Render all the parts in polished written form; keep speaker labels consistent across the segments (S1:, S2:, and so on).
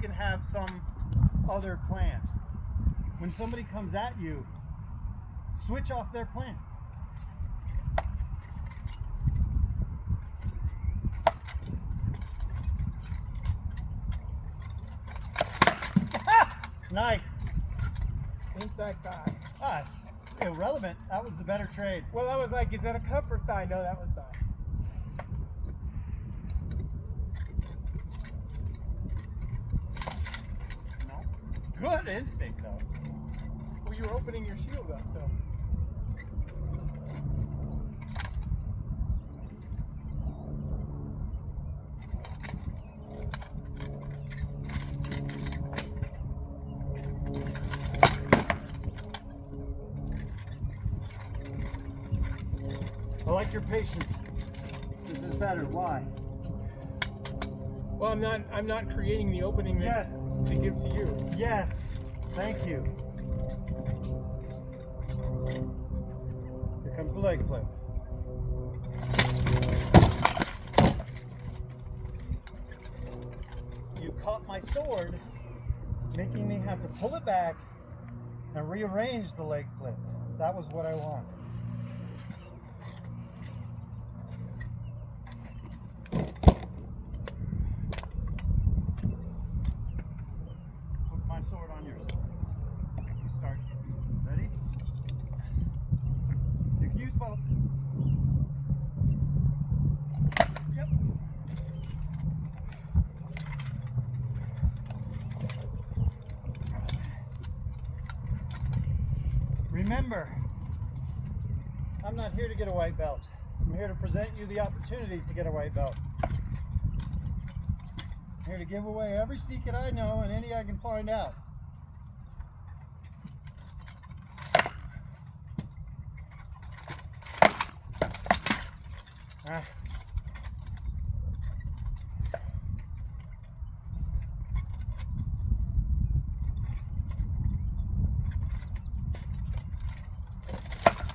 S1: can have some other plan. When somebody comes at you, switch off their plan. Nice.
S2: Inside thigh.
S1: Ah, it's irrelevant. That was the better trade.
S2: Well, I was like, is that a cup or thigh? No, that was thigh.
S1: No. Good instinct, though.
S2: Well, you were opening your shield up, though.
S1: I like your patience. This is better. Why?
S2: Well, I'm not creating the opening
S1: Yes.
S2: to give to you.
S1: Yes. Thank you. Here comes the leg flip. You caught my sword, making me have to pull it back and rearrange the leg flip. That was what I wanted. Put my sword on your sword. You start. Ready? You can use both. Yep. Remember, I'm not here to get a white belt. I'm here to present you the opportunity to get a white belt. I'm here to give away every secret I know and any I can find out. Ah.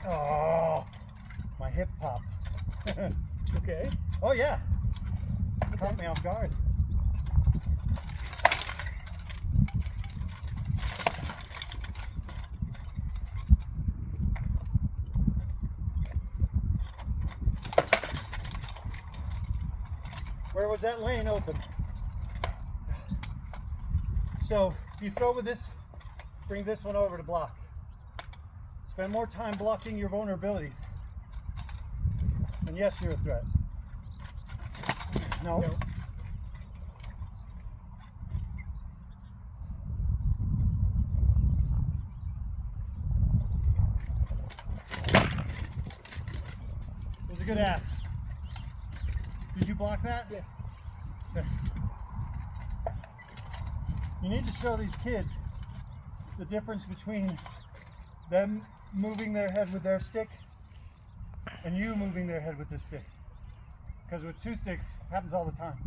S1: Oh, my hip popped.
S2: Okay.
S1: Oh yeah, it caught me off guard. Where was that lane open? So if you throw with this, bring this one over to block. Spend more time blocking your vulnerabilities. And yes, you're a threat. No.
S2: No.
S1: It was a good ass. Did you block that?
S2: Yes.
S1: Okay. You need to show these kids the difference between them moving their head with their stick and you moving their head with their stick. Because with two sticks, it happens all the time.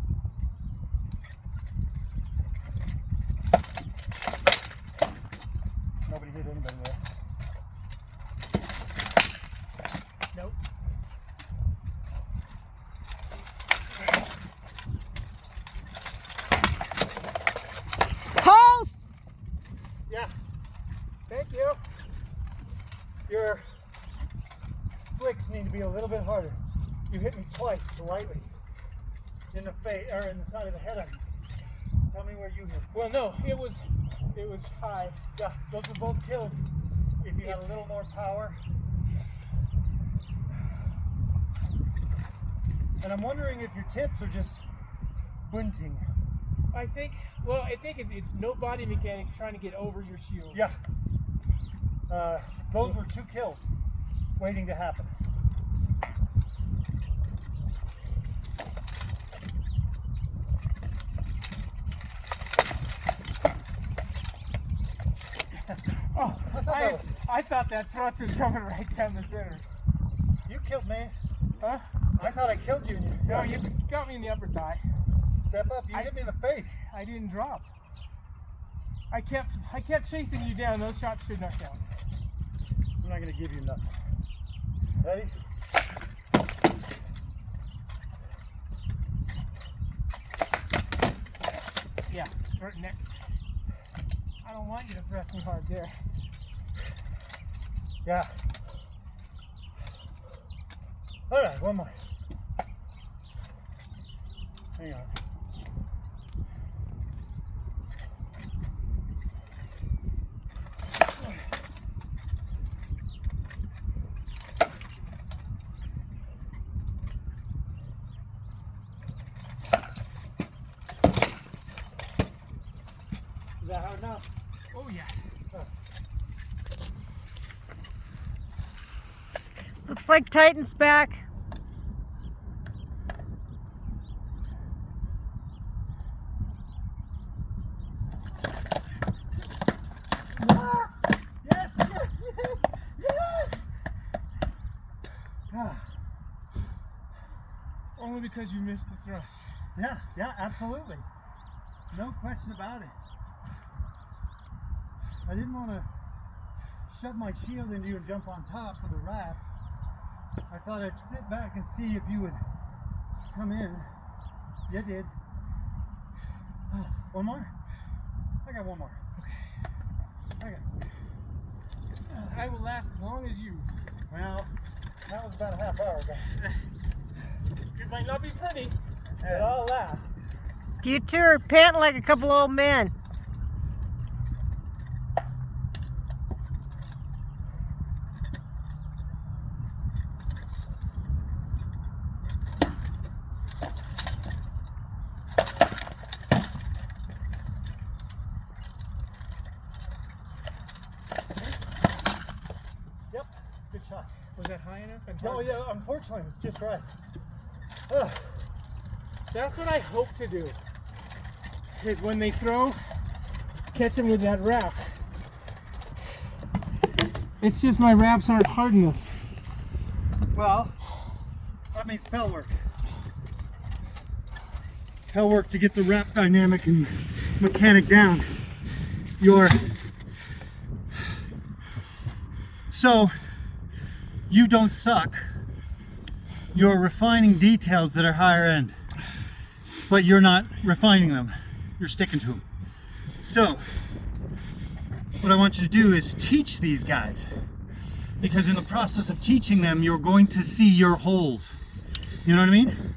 S1: Nobody hit anybody there.
S2: Nope.
S3: Post!
S1: Yeah,
S2: Thank you.
S1: your flicks need to be a little bit harder. You hit me twice, lightly, in the face or in the side of the head. Tell me where you hit.
S2: Well, no, it was high.
S1: Yeah, those were both kills. If you had a little more power. And I'm wondering if your tips are just bunting.
S2: I think it's no body mechanics trying to get over your shield.
S1: Yeah. Those were two kills waiting to happen.
S2: Oh,
S1: that was-
S2: I thought that thrust was coming right down the center.
S1: You killed me.
S2: Huh?
S1: I thought I killed you.
S2: No, you got me in the upper thigh.
S1: Step up. You hit me in the face.
S2: I didn't drop. I kept chasing you down. Those shots should not count.
S1: I'm not going to give you nothing. Ready?
S2: Yeah. neck. I don't want you to press me hard there.
S1: Yeah. All right, one more. Hang on. Is that hard enough?
S2: Oh yeah.
S3: Looks like Titan's back.
S1: Yes, yes, yes, yes. Ah,
S2: Only because you missed the thrust.
S1: yeah, yeah, absolutely. No question about it. I didn't want to shove my shield into you and jump on top of the raft. I thought I'd sit back and see if you would come in. You did. Oh, one more? I got one more. Okay. I got.
S2: I will last as long as you.
S1: Well, that was about a half hour ago.
S2: It might not be pretty, but I'll last.
S3: You two are panting like a couple old men.
S1: Yep, good shot.
S2: Was that high enough? And
S1: Oh
S2: hard?
S1: yeah, unfortunately it was just right. Ugh.
S2: That's what I hope to do. Is when they throw, catch them with that wrap. It's just my wraps aren't hard enough.
S1: Well, that means pell work. Pell work to get the wrap dynamic and mechanic down. So, you don't suck. You're refining details that are higher end, but you're not refining them. You're sticking to them. So, what I want you to do is teach these guys, because in the process of teaching them, you're going to see your holes. You know what I mean?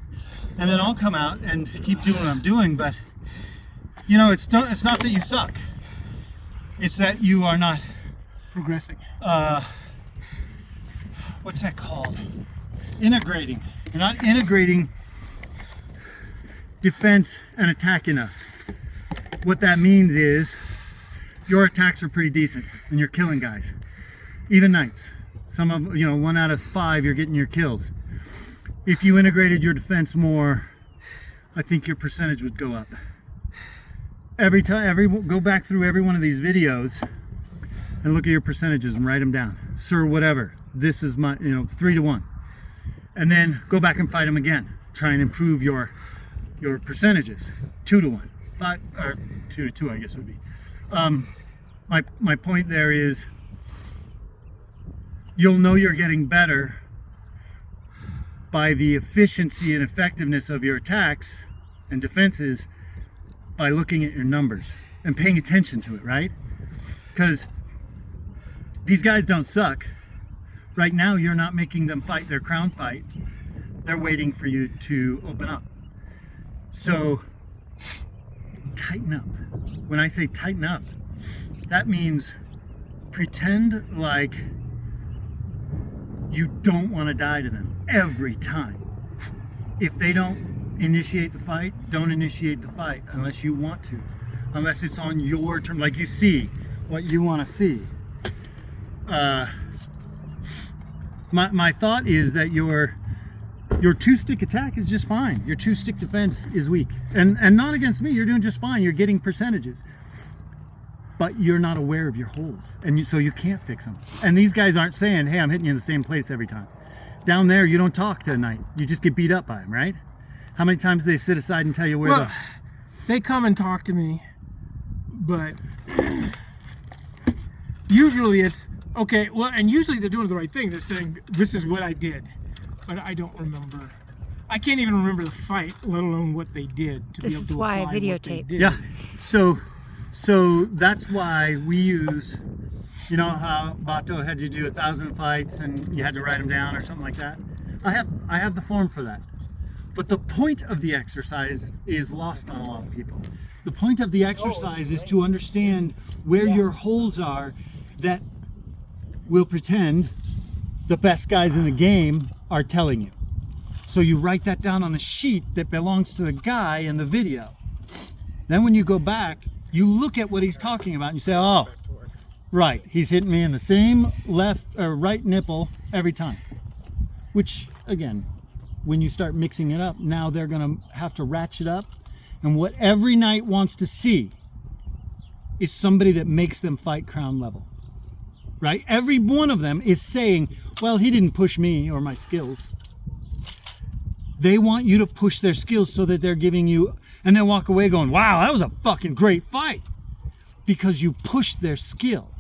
S1: And then I'll come out and keep doing what I'm doing, but you know, it's not that you suck. It's that you are not,
S2: Progressing.
S1: what's that called? Integrating. You're not integrating defense and attack enough. What that means is your attacks are pretty decent and you're killing guys. Even knights. Some of, 1 out of 5 you're getting your kills. If you integrated your defense more, I think your percentage would go up. Go back through every one of these videos and look at your percentages and write them down. Sir, whatever. This is my, 3 to 1. And then go back and fight them again. Try and improve your percentages. 2 to 1. 5 or 2 to 2, I guess would be. My point there is you'll know you're getting better by the efficiency and effectiveness of your attacks and defenses by looking at your numbers and paying attention to it, right? Because these guys don't suck. Right now, you're not making them fight their crown fight. They're waiting for you to open up. So, tighten up. When I say tighten up, that means pretend like you don't want to die to them every time. If they don't initiate the fight, don't initiate the fight unless you want to. Unless it's on your term, like you see what you want to see. My thought is that your 2-stick attack is just fine. Your 2-stick defense is weak. And not against me, you're doing just fine. You're getting percentages. But you're not aware of your holes. And so you can't fix them. And these guys aren't saying, hey, I'm hitting you in the same place every time. Down there, you don't talk to a knight. You just get beat up by them, right? How many times do they sit aside and tell you where
S2: They come and talk to me, but usually it's, okay, well, and usually they're doing the right thing. They're saying, this is what I did, but I don't remember I can't even remember the fight, let alone what they did to
S3: This
S2: be able
S3: is
S2: to
S3: why I
S2: apply what they
S3: videotape.
S2: did.
S1: Yeah. So that's why we use, you know how Bato had you do 1,000 fights and you had to write them down or something like that? I have the form for that. But the point of the exercise is lost on a lot of people. The point of the exercise is to understand where your holes are that will pretend the best guys in the game are telling you. So you write that down on a sheet that belongs to the guy in the video. Then when you go back, you look at what he's talking about and you say, oh, right, he's hitting me in the same left or right nipple every time. Which, again, when you start mixing it up, now they're gonna have to ratchet up. And what every knight wants to see is somebody that makes them fight crown level, right? Every one of them is saying, well, he didn't push me or my skills. They want you to push their skills so that they're giving you, and they walk away going, wow, that was a fucking great fight, because you pushed their skill.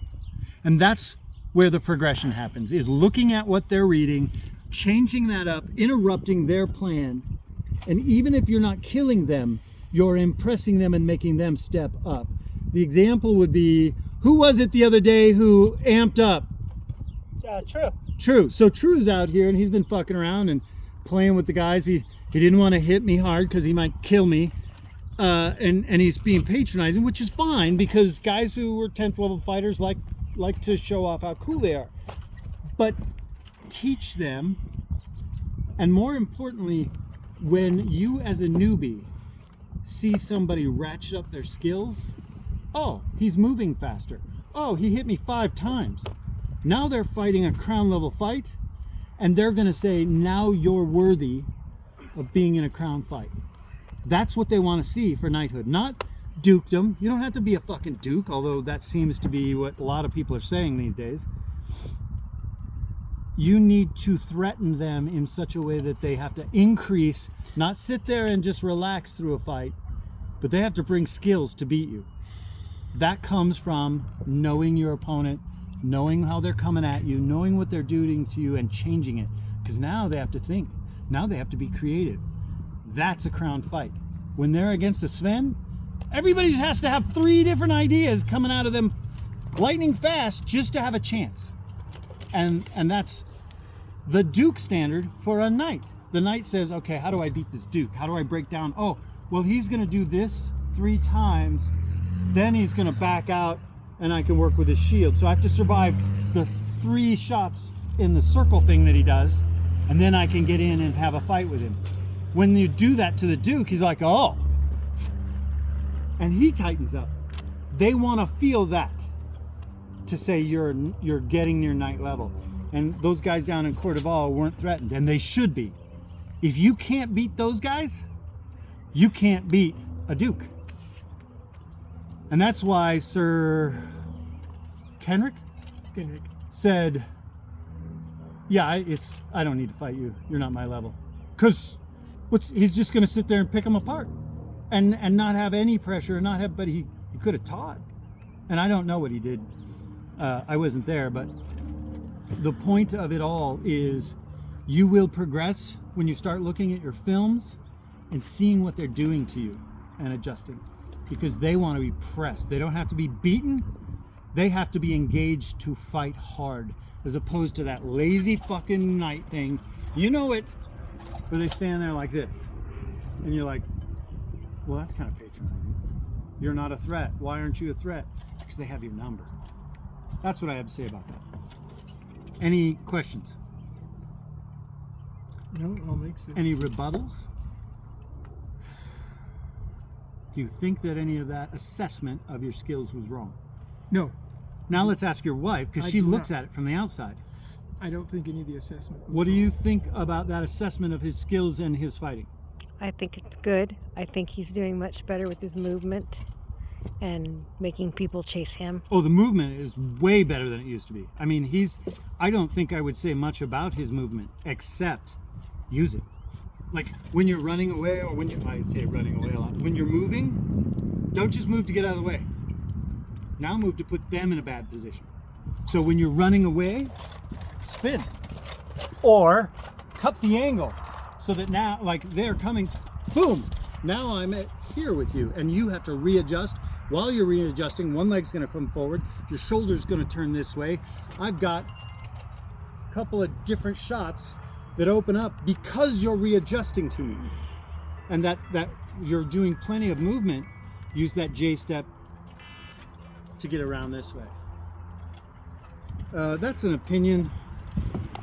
S1: And that's where the progression happens, is looking at what they're reading, changing that up, interrupting their plan. And even if you're not killing them, you're impressing them and making them step up. The example would be, who was it the other day who amped up?
S2: True.
S1: True. So True's out here and he's been fucking around and playing with the guys. He didn't want to hit me hard because he might kill me. And he's being patronizing, which is fine, because guys who were 10th level fighters like to show off how cool they are. But teach them, and more importantly, when you as a newbie see somebody ratchet up their skills, oh, he's moving faster. Oh, he hit me 5 times. Now they're fighting a crown level fight, and they're gonna say, now you're worthy of being in a crown fight. That's what they want to see for knighthood, not dukedom. You don't have to be a fucking duke, although that seems to be what a lot of people are saying these days. You need to threaten them in such a way that they have to increase, not sit there and just relax through a fight, but they have to bring skills to beat you. That comes from knowing your opponent, knowing how they're coming at you, knowing what they're doing to you, and changing it. Because now they have to think. Now they have to be creative. That's a crown fight. When they're against a Sven, everybody has to have 3 different ideas coming out of them lightning fast just to have a chance. And that's the Duke standard for a knight. The knight says, okay, how do I beat this Duke? How do I break down? Oh, well, he's gonna do this 3 times, then he's gonna back out and I can work with his shield. So I have to survive the 3 shots in the circle thing that he does, and then I can get in and have a fight with him. When you do that to the Duke, he's like, oh, and he tightens up. They wanna feel that to say you're getting near knight level. And those guys down in Cordoval weren't threatened, and they should be. If you can't beat those guys, you can't beat a Duke. And that's why Sir Kenrick said, yeah, I don't need to fight you. You're not my level. Because he's just going to sit there and pick them apart and not have any pressure, but he could have taught. And I don't know what he did. I wasn't there, but the point of it all is you will progress when you start looking at your films and seeing what they're doing to you and adjusting, because they want to be pressed. They don't have to be beaten. They have to be engaged to fight hard, as opposed to that lazy fucking knight thing. You know it, where they stand there like this and you're like, well, that's kind of patronizing. You're not a threat. Why aren't you a threat? Because they have your number. That's what I have to say about that. Any questions?
S2: No, it all makes sense.
S1: Any rebuttals? Do you think that any of that assessment of your skills was wrong?
S2: No,
S1: Now let's ask your wife, because
S2: I
S1: she
S2: do
S1: looks
S2: not.
S1: at it from the outside.
S2: I don't think any of the assessment. was
S1: What do
S2: wrong.
S1: you think about that assessment of his skills and his fighting?
S3: I think it's good. I think he's doing much better with his movement and making people chase him.
S1: Oh, the movement is way better than it used to be. I mean, I don't think I would say much about his movement except use it. Like when you're running away, or I say running away a lot. When you're moving, don't just move to get out of the way. Now move to put them in a bad position. So when you're running away, spin. Or cut the angle so that now, like, they're coming, boom, now I'm at here with you, and you have to readjust. While you're readjusting, one leg's going to come forward, your shoulder's going to turn this way. I've got a couple of different shots that open up because you're readjusting to me, and that you're doing plenty of movement. Use that J step to get around this way. That's an opinion.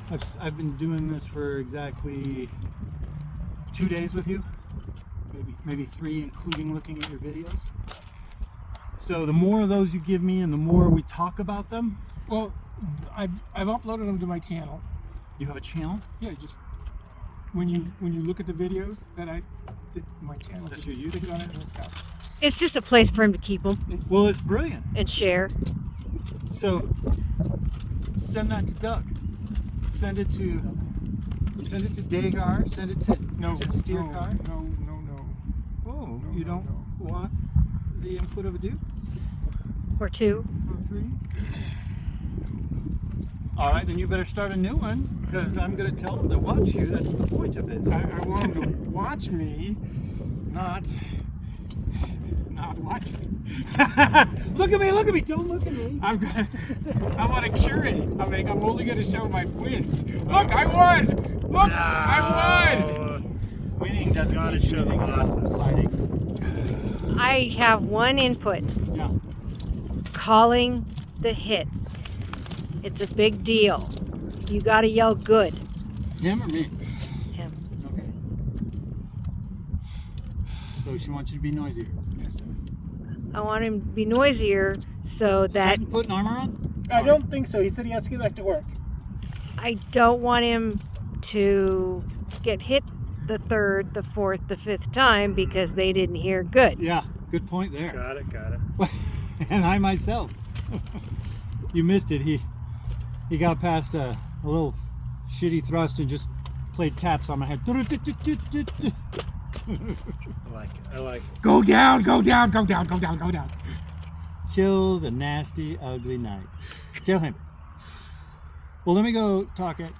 S1: I've been doing this for exactly 2 days with you, maybe 3, including looking at your videos. So the more of those you give me and the more we talk about them.
S2: Well, I've uploaded them to my channel.
S1: You have a channel?
S2: Yeah, just when you look at the videos that I did my channel,
S1: That's
S2: just
S1: your
S2: click on it and it's got.
S3: It's just a place for him to keep them
S1: Well, it's brilliant.
S3: and share.
S1: So send that to Doug. Send it to Dagar. Send it to Steer Car.
S2: No.
S1: Oh,
S2: No,
S1: you
S2: no,
S1: don't
S2: no.
S1: want the input of a dude?
S3: Or 2.
S2: Or 3.
S1: All right, then you better start a new one, because I'm going to tell them to watch you. That's the point of this.
S2: I want them to watch me, not watch me.
S1: Look at me! Don't look at me.
S2: I want to curate. I'm only going to show my wins. Look, I won! Look, I won!
S1: Winning doesn't teach you anything about fighting.
S3: I have one input.
S1: Yeah.
S3: Calling the hits. It's a big deal. You gotta yell good.
S1: Him or me?
S3: Him.
S1: Okay. So she wants you to be noisier.
S2: Yes, sir.
S3: I want him to be noisier so that
S1: Didn't put an armor on?
S2: I don't think so. He said he has to get back to work.
S3: I don't want him to get hit the 3rd, the 4th, the 5th time because they didn't hear good.
S1: Yeah, good point there.
S2: Got it.
S1: And I myself. You missed it. He got past a little shitty thrust and just played taps on my head.
S4: I like it.
S2: Go down.
S1: Kill the nasty, ugly knight. Kill him. Well, let me go talk at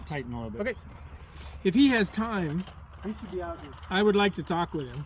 S1: Titan a little bit.
S2: Okay. If he has time,
S1: He should be out here.
S2: I would like to talk with him.